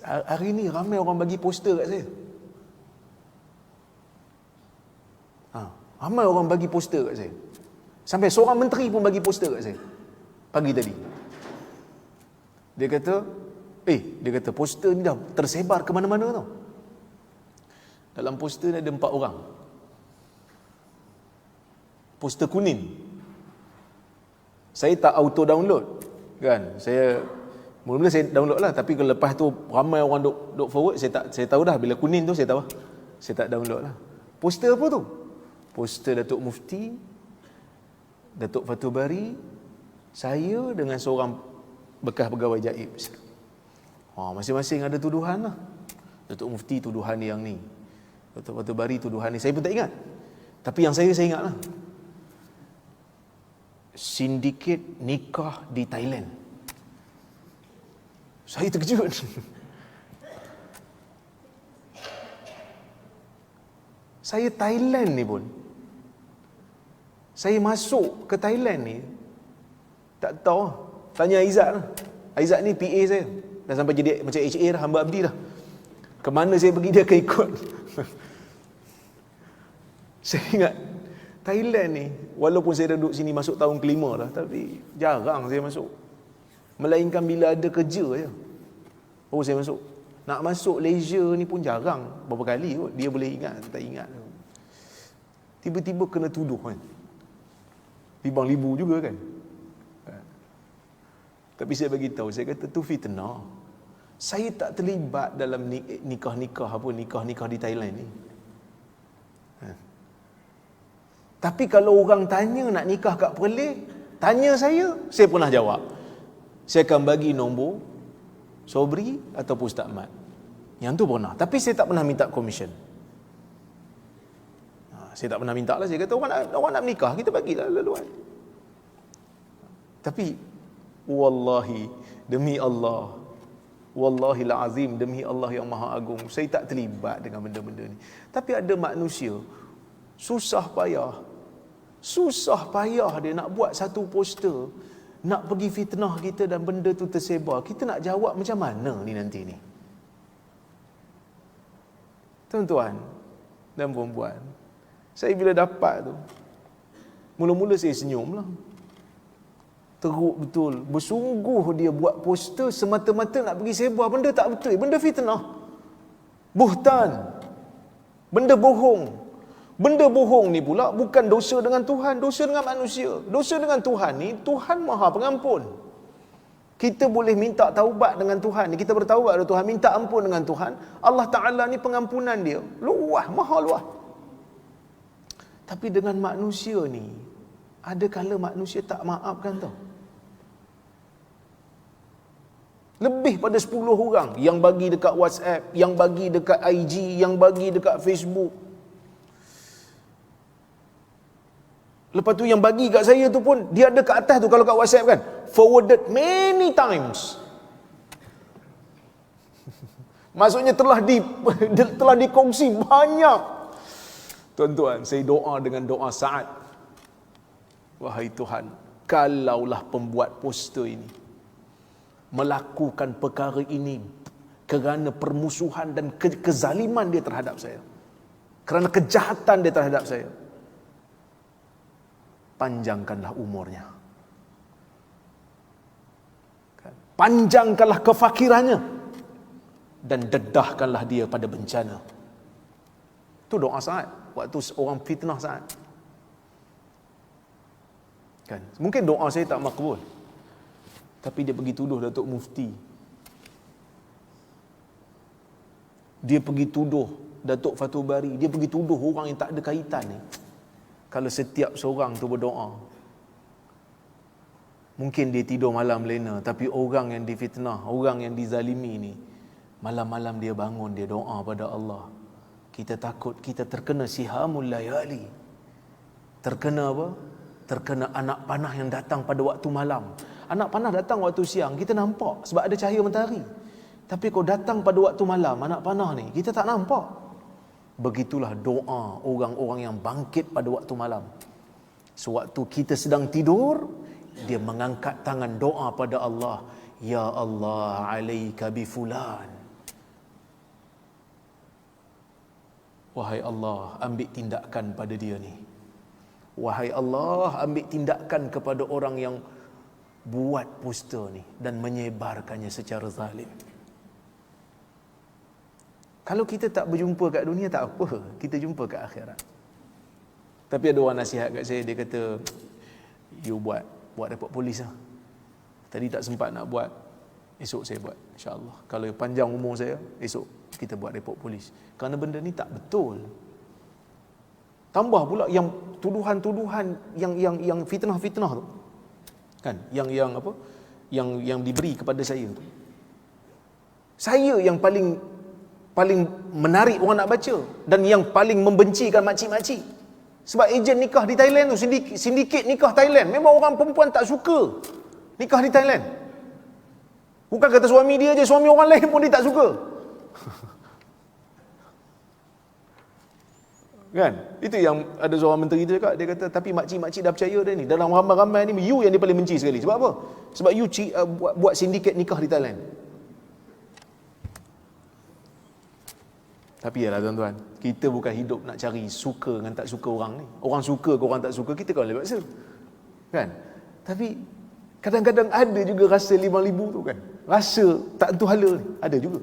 Hari ni ramai orang bagi poster kat saya. Ramai orang bagi poster kat saya. Sampai seorang menteri pun bagi poster kat saya pagi tadi. Dia kata poster ni dah tersebar ke mana-mana tau. Dalam poster ni ada 4 orang. Poster kuning. Saya tak auto download kan. Mula-mula saya download lah, tapi kalau lepas tu ramai orang duk forward, saya tahu dah bila kuning tu saya tahu. Saya tak download lah. Poster apa tu? Poster Datuk Mufti, Datuk Fatul Bari, saya dengan seorang bekas pegawai Jaib. Masing-masing ada tuduhan lah. Datuk Mufti tuduhan yang ni, Datuk Fatul Bari tuduhan ni. Saya pun tak ingat. Tapi yang saya ingat lah, sindiket nikah di Thailand. Saya terkejut. Saya Thailand ni pun, saya masuk ke Thailand ni, tak tahu. Tanya Aizat lah. Aizat ni PA saya. Dah sampai jadi macam HA dah, hamba abdi dah. Kemana saya pergi dia akan ikut. Saya ingat Thailand ni, walaupun saya duduk sini masuk tahun ke-5 dah, tapi jarang saya masuk. Melainkan bila ada kerja je baru saya masuk. Nak masuk leisure ni pun jarang. Berapa kali kot dia boleh ingat, tak ingat. Tiba-tiba kena tuduh kan. Libang libu juga kan. Tapi saya bagi tahu, saya kata tu fitnah. Saya tak terlibat dalam nikah-nikah di Thailand ni. Tapi kalau orang tanya nak nikah kat Perlis, tanya saya pernah jawab. Saya akan bagi nombor Sobri ataupun Ustaz Mat. Yang tu pernah. Tapi saya tak pernah minta komisen. Saya tak pernah minta lah. Saya kata orang nak menikah, kita bagilah laluan. Tapi wallahi, demi Allah, wallahil azim, demi Allah yang Maha Agung, saya tak terlibat dengan benda-benda ni. Tapi ada manusia susah payah dia nak buat satu poster, nak pergi fitnah kita dan benda tu tersebar. Kita nak jawab macam mana ni nanti ni? Tuan-tuan dan puan-puan, saya bila dapat tu, mula-mula saya senyum lah. Teruk betul. Bersungguh dia buat poster semata-mata nak pergi sebar benda tak betul. Benda fitnah. Buhtan. Benda bohong. Benda bohong ni pula bukan dosa dengan Tuhan, dosa dengan manusia. Dosa dengan Tuhan ni, Tuhan Maha Pengampun. Kita boleh minta taubat dengan Tuhan ni, kita bertaubat kepada Tuhan, minta ampun dengan Tuhan. Allah Ta'ala ni pengampunan dia luas, maha luas. Tapi dengan manusia ni, ada kala manusia tak maafkan tau. Lebih pada 10 orang yang bagi dekat WhatsApp, yang bagi dekat IG, yang bagi dekat Facebook. Lepas tu yang bagi kat saya tu pun, dia ada kat atas tu kalau kat WhatsApp kan, forwarded many times. Maksudnya telah dikongsi banyak. Tuan-tuan, saya doa dengan doa Sa'ad. Wahai Tuhan, kalaulah pembuat poster ini melakukan perkara ini kerana permusuhan dan kezaliman dia terhadap saya, kerana kejahatan dia terhadap saya, panjangkanlah umurnya, panjangkanlah kefakirannya, dan dedahkanlah dia pada bencana. Itu doa Sa'ad waktu orang fitnah Sa'ad kan. Mungkin doa saya tak makbul, tapi dia pergi tuduh Datuk Mufti, dia pergi tuduh Datuk Fatul Bari, dia pergi tuduh orang yang tak ada kaitan ni. Kalau setiap seorang tu berdoa, mungkin dia tidur malam lena, tapi orang yang difitnah, orang yang dizalimi ni, malam-malam dia bangun, dia doa pada Allah. Kita takut kita terkena sihamul layali. Terkena apa? Terkena anak panah yang datang pada waktu malam. Anak panah datang waktu siang, kita nampak sebab ada cahaya matahari. Tapi kalau datang pada waktu malam, anak panah ni, kita tak nampak. Begitulah doa orang-orang yang bangkit pada waktu malam. Sewaktu kita sedang tidur, dia mengangkat tangan doa pada Allah. Ya Allah, alaika bi fulan. Wahai Allah, ambil tindakan pada dia ni. Wahai Allah, ambil tindakan kepada orang yang buat poster ni dan menyebarkannya secara zalim. Kalau kita tak berjumpa kat dunia tak apa, kita jumpa kat akhirat. Tapi ada orang nasihat kat saya, dia kata, you buat report polis lah. Tadi tak sempat nak buat, esok saya buat, insya-Allah. Kalau panjang umur saya, esok kita buat report polis. Kerana benda ni tak betul. Tambah pula yang tuduhan-tuduhan yang fitnah-fitnah tu. Kan? Yang diberi kepada saya tu. Saya yang paling menarik orang nak baca dan yang paling membencikan makcik-makcik. Sebab ejen nikah di Thailand tu, sindiket nikah Thailand, memang orang perempuan tak suka nikah di Thailand. Bukan kata suami dia je, suami orang lain pun dia tak suka. Kan? Itu yang ada seorang menteri tu cakap, dia kata tapi makcik-makcik dah percaya dah ni. Dalam ramai-ramai ni you yang dia paling benci sekali. Sebab apa? Sebab you buat sindiket nikah di Thailand. Tapi yalah tuan-tuan, kita bukan hidup nak cari suka dengan tak suka orang ni. Orang suka ke orang tak suka, kita kan boleh paksa. Kan? Tapi kadang-kadang ada juga rasa limang libu tu kan. Rasa tak tentu hala ni, ada juga.